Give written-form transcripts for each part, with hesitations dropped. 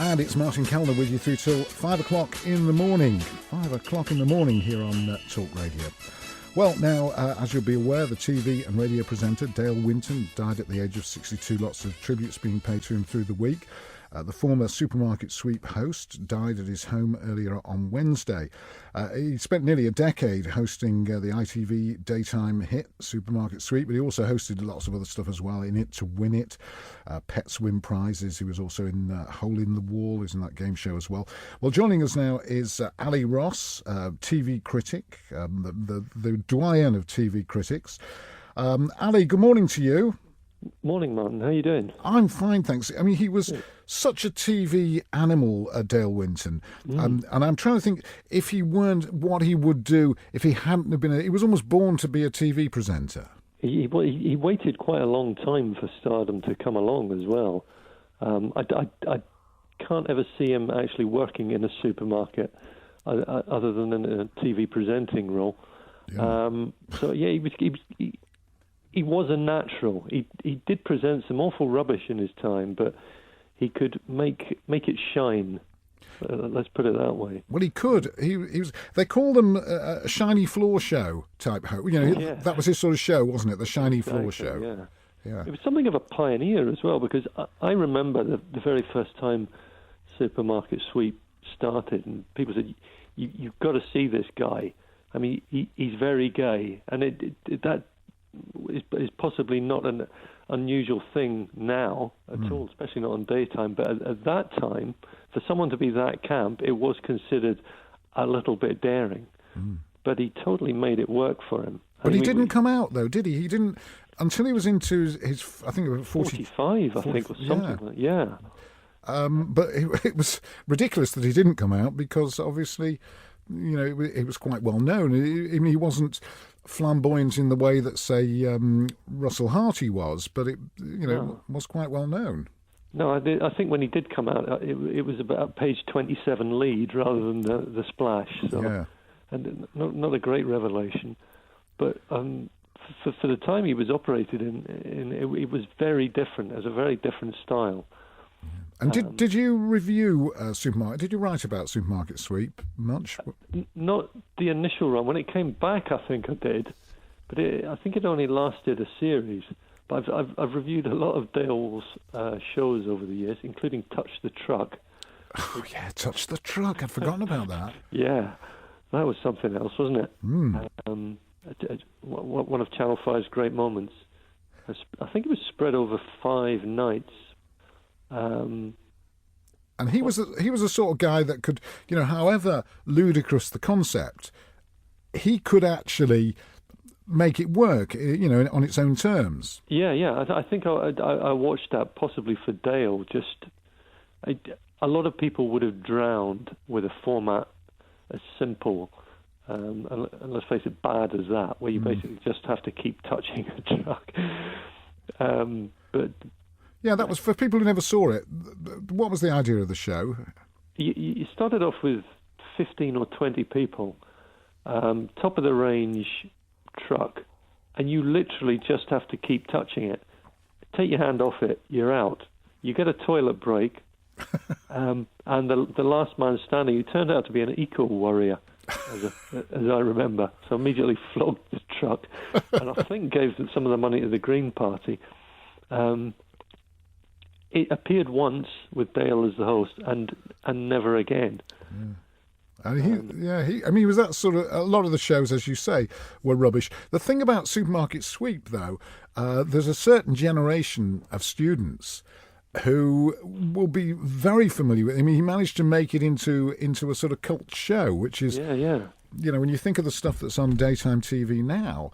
And it's Martin Kelner with you through till 5 o'clock in the morning. 5 o'clock in the morning here on Talk Radio. Well, now, as you'll be aware, the TV and radio presenter Dale Winton died at the age of 62. Lots of tributes being paid to him through the week. The former Supermarket Sweep host died at his home earlier on Wednesday. He spent nearly a decade hosting the ITV daytime hit Supermarket Sweep, but he also hosted lots of other stuff as well, In It to Win It, Pets Win Prizes. He was also in Hole in the Wall, is in that game show as well. Well, joining us now is Ali Ross, TV critic, the doyen of TV critics. Ali, good morning to you. Morning, Martin. How are you doing? I'm fine, thanks. I mean, he was such a TV animal, Dale Winton. And I'm trying to think, if he weren't, what he would do if he hadn't have been... He was almost born to be a TV presenter. He waited quite a long time for stardom to come along as well. I can't ever see him actually working in a supermarket other than in a TV presenting role. Yeah. He was a natural. He did present some awful rubbish in his time, but he could make it shine. Let's put it that way. Well, he could. He was. They called him a shiny floor show type host. You know, that was his sort of show, wasn't it? The shiny floor show. Yeah. It was something of a pioneer as well, because I remember the very first time Supermarket Sweep started, and people said, "You've got to see this guy. I mean, he's very gay," and that is possibly not an unusual thing now at all, especially not on daytime. But at that time, for someone to be that camp, it was considered a little bit daring. But he totally made it work for him. But he didn't come out, though, did he? He didn't until he was into his I think, 45, I think, or something like that. But it was ridiculous that he didn't come out because, obviously, you know, it was quite well known. I mean, he wasn't flamboyant in the way that, say, Russell Harty was, but it was quite well known. No, I think when he did come out, it was about page 27 lead rather than the splash. So, and not a great revelation, but for the time he was operated in, it was very different. It was a very different style. And did you review Supermarket? Did you write about Supermarket Sweep much? Not the initial run. When it came back, I think I did, but I think it only lasted a series. But I've reviewed a lot of Dale's shows over the years, including Touch the Truck. Oh yeah, Touch the Truck. I'd forgotten about that. Yeah, that was something else, wasn't it? One of Channel 5's great moments. I think it was spread over 5 nights. And he was a sort of guy that could, you know, however ludicrous the concept, he could actually make it work, you know, on its own terms. Yeah. I think I watched that possibly for Dale. A lot of people would have drowned with a format as simple, and let's face it, bad as that, where you basically just have to keep touching a truck. But yeah, that was for people who never saw it. What was the idea of the show? You started off with 15 or 20 people, top of the range truck, and you literally just have to keep touching it. Take your hand off it, you're out. You get a toilet break, and the last man standing, who turned out to be an eco-warrior, as I remember, so immediately flogged the truck, and I think gave some of the money to the Green Party. It appeared once with Dale as the host, and never again. And he was that sort of. A lot of the shows, as you say, were rubbish. The thing about Supermarket Sweep, though, there's a certain generation of students who will be very familiar with. I mean, he managed to make it into a sort of cult show, which is, you know, when you think of the stuff that's on daytime TV now.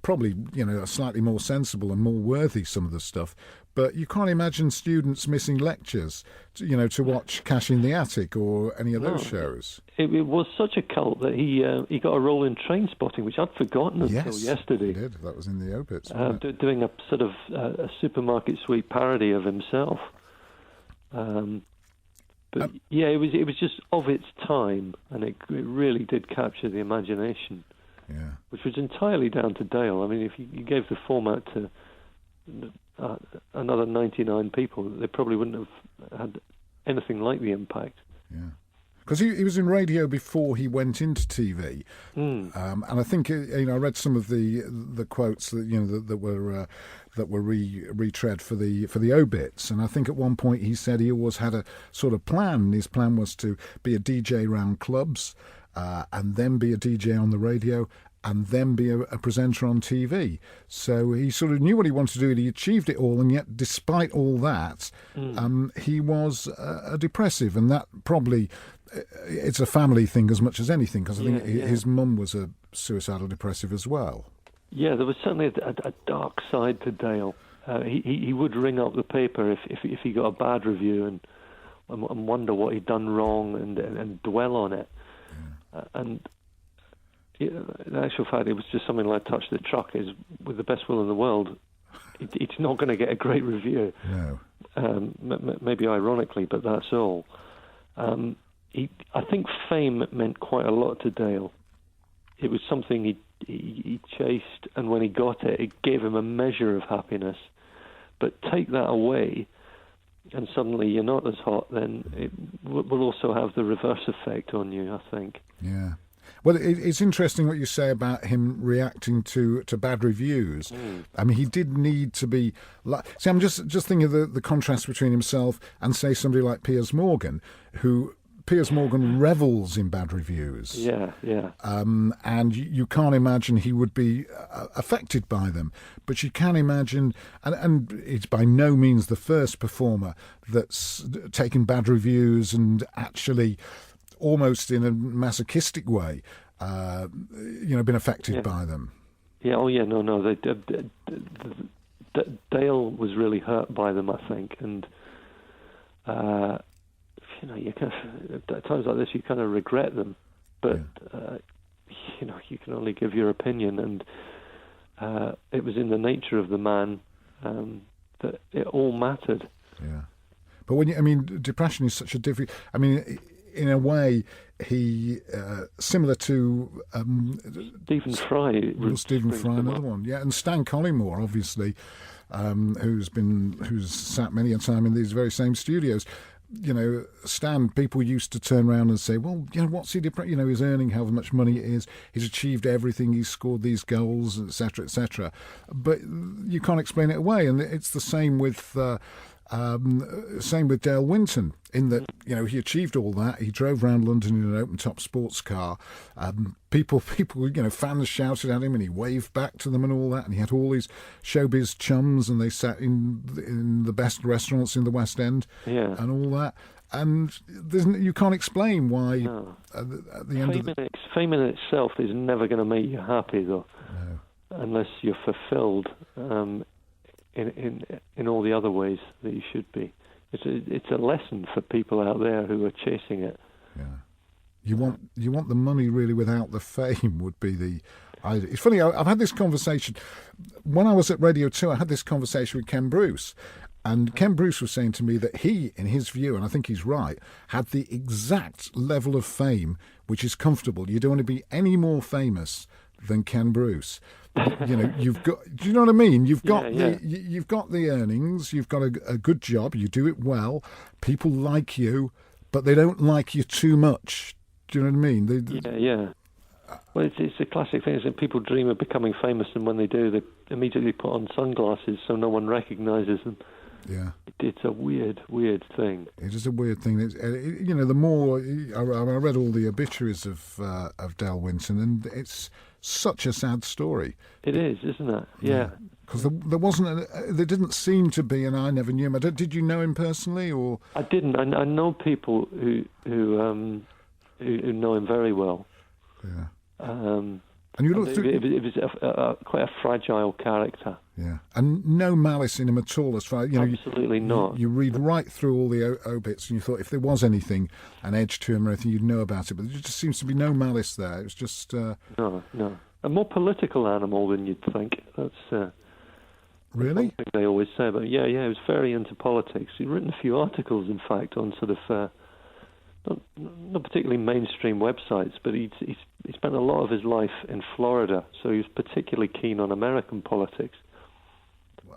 Probably, you know, slightly more sensible and more worthy, some of the stuff. But you can't imagine students missing lectures, to watch Cash in the Attic or any of those shows. It was such a cult that he got a role in Train Spotting, which I'd forgotten until yesterday. He did. That was in the obits. Doing a sort of a Supermarket Sweep parody of himself. But it was just of its time, and it really did capture the imagination. Yeah. Which was entirely down to Dale. I mean, if you gave the format to another 99 people, they probably wouldn't have had anything like the impact. Yeah. Because he was in radio before he went into TV, and I think I read some of the quotes that that were retread for the obits, and I think at one point he said he always had a sort of plan. His plan was to be a DJ around clubs, and then be a DJ on the radio, and then be a presenter on TV. So he sort of knew what he wanted to do, and he achieved it all, and yet despite all that, he was depressive, and that probably, it's a family thing as much as anything, because I think his mum was a suicidal depressive as well. Yeah, there was certainly a dark side to Dale. He would ring up the paper if he got a bad review and wonder what he'd done wrong and dwell on it. And in actual fact, it was just something like Touch the Truck. Is with the best will in the world, it's not going to get a great review. No. Maybe ironically, but that's all. I think fame meant quite a lot to Dale. It was something he chased, and when he got it, it gave him a measure of happiness. But take that away, and suddenly you're not as hot, then it will also have the reverse effect on you, I think. Yeah. Well, it's interesting what you say about him reacting to bad reviews. I mean, he did need to be... See, I'm just thinking of the contrast between himself and, say, somebody like Piers Morgan, who... Piers Morgan revels in bad reviews. Yeah. And you can't imagine he would be affected by them. But you can imagine, and it's by no means the first performer that's taken bad reviews and actually, almost in a masochistic way, been affected by them. Yeah, no. Dale was really hurt by them, I think, and... you kind of, at times like this, you kind of regret them, but you can only give your opinion, and it was in the nature of the man that it all mattered. Yeah, but depression is such a different. In a way, he similar to Stephen Fry. Stephen Fry, another one, yeah, and Stan Collymore, obviously, who's sat many a time in these very same studios. Stan, people used to turn around and say, well, what's he depressed? He's earning however much money it is. He's achieved everything. He's scored these goals, etc., etc. But you can't explain it away. And it's the same with Dale Winton, in that, he achieved all that. He drove around London in an open-top sports car. People, fans shouted at him and he waved back to them and all that. And he had all these showbiz chums and they sat in the best restaurants in the West End and all that. And you can't explain why at the end fame in itself is never going to make you happy, though, unless you're fulfilled in all the other ways that you should be. It's a lesson for people out there who are chasing it. Yeah, you want the money really without the fame would be the idea. It's funny. I've had this conversation when I was at Radio 2. I had this conversation with Ken Bruce, and Ken Bruce was saying to me that he, in his view, and I think he's right, had the exact level of fame which is comfortable. You don't want to be any more famous than Ken Bruce. You've got. Do you know what I mean? You've got you've got the earnings. You've got a good job. You do it well. People like you, but they don't like you too much. Do you know what I mean? Yeah. Well, it's a classic thing. Is that people dream of becoming famous, and when they do, they immediately put on sunglasses so no one recognises them. Yeah, it's a weird thing. It is a weird thing. The more I read all the obituaries of Dale Winton, and it's such a sad story. It is, isn't it? Yeah. Because there didn't seem to be, and I never knew him. Did you know him personally, or? I didn't. I know people who know him very well. Yeah. And you look through. It was quite a fragile character. Yeah, and no malice in him at all. As far absolutely not. You read right through all the obits, and you thought if there was anything, an edge to him or anything, you'd know about it. But there just seems to be no malice there. It was just no, a more political animal than you'd think. That's really one thing they always say. But yeah, he was very into politics. He'd written a few articles, in fact, on sort of. Not particularly mainstream websites, but he spent a lot of his life in Florida, so he was particularly keen on American politics.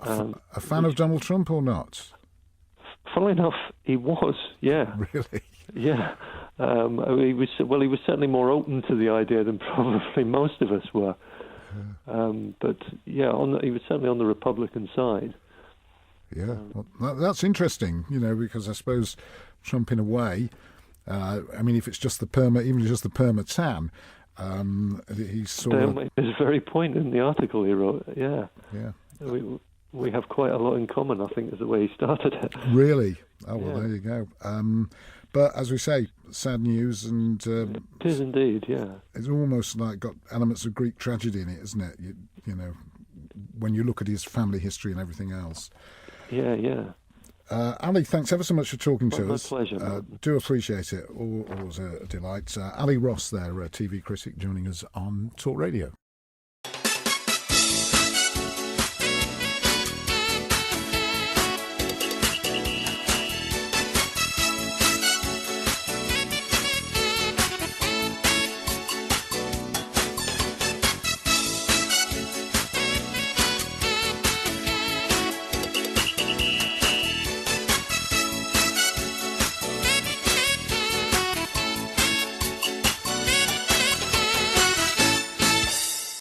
A fan of Donald Trump or not? funnily enough, he was. Yeah. Really? Yeah. He was certainly more open to the idea than probably most of us were. But yeah, he was certainly on the Republican side. Yeah, well, that's interesting, because I suppose Trump, in a way, if it's just the perma tan, he's sort of... There's a very point in the article he wrote. Yeah. Yeah. We have quite a lot in common, I think, is the way he started it. Really? Oh, well, There you go. But as we say, sad news, and it is indeed. Yeah. It's almost like got elements of Greek tragedy in it, isn't it? When you look at his family history and everything else. Yeah. Ali, thanks ever so much for talking to us. My pleasure. Do appreciate it. Always a delight. Ali Ross there, a TV critic, joining us on Talk Radio.